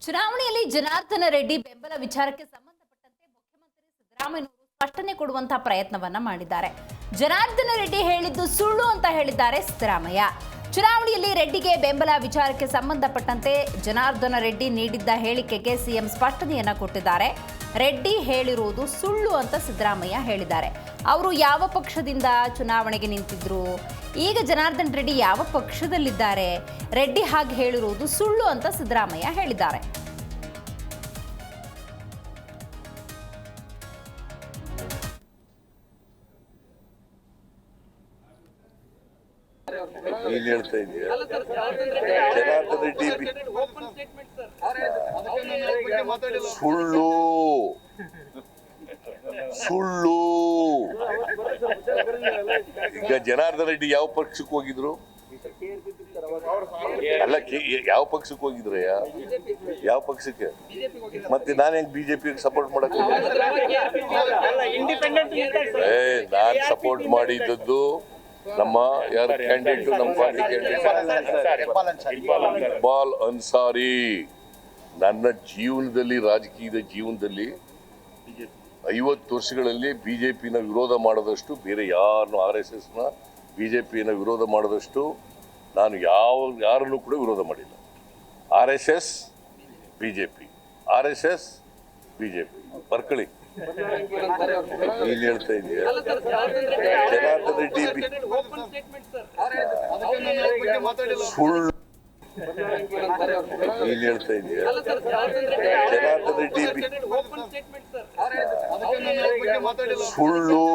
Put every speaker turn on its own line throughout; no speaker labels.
ಚುನಾವಣೆಯಲ್ಲಿ ಜನಾರ್ದನ ರೆಡ್ಡಿ ಬೆಂಬಲ ವಿಚಾರಕ್ಕೆ ಸಂಬಂಧಪಟ್ಟಂತೆ ಮುಖ್ಯಮಂತ್ರಿ ಸಿದ್ದರಾಮಯ್ಯ ಸ್ಪಷ್ಟನೆ ಕೊಡುವಂತ ಪ್ರಯತ್ನವನ್ನ ಮಾಡಿದ್ದಾರೆ. ಜನಾರ್ದನ ರೆಡ್ಡಿ ಹೇಳಿದ್ದು ಸುಳ್ಳು ಅಂತ ಹೇಳಿದ್ದಾರೆ ಸಿದ್ದರಾಮಯ್ಯ. ಚುನಾವಣೆಯಲ್ಲಿ ರೆಡ್ಡಿಗೆ ಬೆಂಬಲ ವಿಚಾರಕ್ಕೆ ಸಂಬಂಧಪಟ್ಟಂತೆ ಜನಾರ್ದನ ರೆಡ್ಡಿ ನೀಡಿದ್ದ ಹೇಳಿಕೆಗೆ ಸಿಎಂ ಸ್ಪಷ್ಟನೆಯನ್ನ ಕೊಟ್ಟಿದ್ದಾರೆ. ರೆಡ್ಡಿ ಹೇಳಿರುವುದು ಸುಳ್ಳು ಅಂತ ಸಿದ್ದರಾಮಯ್ಯ ಹೇಳಿದ್ದಾರೆ. ಅವರು ಯಾವ ಪಕ್ಷದಿಂದ ಚುನಾವಣೆಗೆ ನಿಂತಿದ್ರು, ಈಗ ಜನಾರ್ದನ ರೆಡ್ಡಿ ಯಾವ ಪಕ್ಷದಲ್ಲಿದ್ದಾರೆ, ರೆಡ್ಡಿ ಹಾಗೆ ಹೇಳಿರುವುದು ಸುಳ್ಳು ಅಂತ ಸಿದ್ದರಾಮಯ್ಯ ಹೇಳಿದ್ದಾರೆ.
ನೀನ್ ಹೇಳ್ತಾ ಇದೀಯ ಜನಾರ್ದನ ರೆಡ್ಡಿ ಸುಳ್ಳು ಸುಳ್ಳು. ಈಗ ಜನಾರ್ದನ ರೆಡ್ಡಿ ಯಾವ ಪಕ್ಷಕ್ಕೆ ಹೋಗಿದ್ರು? ಅಲ್ಲ, ಯಾವ ಪಕ್ಷಕ್ಕೆ ಹೋಗಿದ್ರಯ್ಯ? ಯಾವ ಪಕ್ಷಕ್ಕೆ? ಮತ್ತೆ ನಾನು ಹೆಂಗ್ ಬಿಜೆಪಿ ಸಪೋರ್ಟ್ ಮಾಡಕ್? ನಾನ್ ಸಪೋರ್ಟ್ ಮಾಡಿದ್ದದ್ದು ನಮ್ಮ ಯಾರ ಕ್ಯಾಂಡಿಡೇಟ್, ನಮ್ಮ ಪಾರ್ಟಿ ಕ್ಯಾಂಡಿಡೇಟ್ ಇಕ್ಬಾಲ್ ಅನ್ಸಾರಿ. ನನ್ನ ಜೀವನದಲ್ಲಿ, ರಾಜಕೀಯದ ಜೀವನದಲ್ಲಿ 50 ವರ್ಷಗಳಲ್ಲಿ ಬಿಜೆಪಿನ ವಿರೋಧ ಮಾಡೋದಷ್ಟು, ಬೇರೆ ಯಾರನ್ನು RSS ನ ಬಿಜೆಪಿನ ವಿರೋಧ ಮಾಡೋದಷ್ಟು ನಾನು ಯಾರನ್ನು ಕೂಡ ವಿರೋಧ ಮಾಡಿಲ್ಲ. RSS ಬಿಜೆಪಿ, RSS ಬಿಜೆಪಿ ಬರ್ಕಳಿ. ನೀನ್ ಹೇಳ್ತಾ ಇದೀಯ ಜನಾರ್ದನ ರೆಡ್ಡಿ ಸುಳ್ಳು. ನೀನ್ ಹೇಳ್ತಾ ಇದೀಯ ಜನಾರ್ದನ ರೆಡ್ಡಿ ಸುಳ್ಳು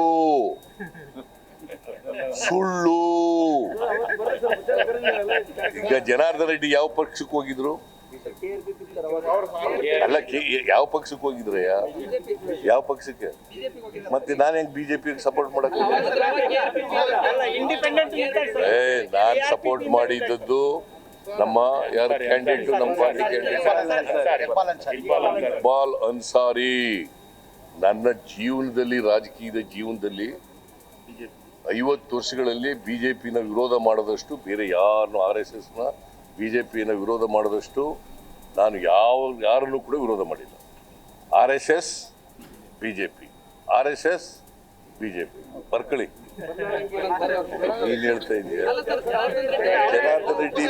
ಸುಳ್ಳು. ಈಗ ಜನಾರ್ದನ ರೆಡ್ಡಿ ಯಾವ ಪಕ್ಷಕ್ಕೆ ಹೋಗಿದ್ರು? ಅಲ್ಲ, ಯಾವ ಪಕ್ಷಕ್ಕೆ ಹೋಗಿದ್ರಯ್ಯ? ಯಾವ ಪಕ್ಷಕ್ಕೆ? ಮತ್ತೆ ನಾನು ಹೆಂಗ್ ಬಿಜೆಪಿ ಸಪೋರ್ಟ್ ಮಾಡಕ್? ನಾನ್ ಸಪೋರ್ಟ್ ಮಾಡಿದ್ದದ್ದು ನಮ್ಮ ಯಾರ ಕ್ಯಾಂಡಿಡೇಟ್, ನಮ್ಮ ಪಾರ್ಟಿ ಕ್ಯಾಂಡಿಡೇಟ್ ಇಕ್ಬಾಲ್ ಅನ್ಸಾರಿ. ನನ್ನ ಜೀವನದಲ್ಲಿ, ರಾಜಕೀಯದ ಜೀವನದಲ್ಲಿ 50 ವರ್ಷಗಳಲ್ಲಿ ಬಿಜೆಪಿನ ವಿರೋಧ ಮಾಡೋದಷ್ಟು, ಬೇರೆ ಯಾರನ್ನು RSS ನ ಬಿಜೆಪಿನ ವಿರೋಧ ಮಾಡೋದಷ್ಟು ನಾನು ಯಾರನ್ನು ಕೂಡ ವಿರೋಧ ಮಾಡಿಲ್ಲ. RSS ಬಿಜೆಪಿ, RSS ಬಿಜೆಪಿ ಬರ್ಕಳಿ. ನೀನ್ ಹೇಳ್ತಾ ಇದೀಯ ಜನಾರ್ದನ ರೆಡ್ಡಿ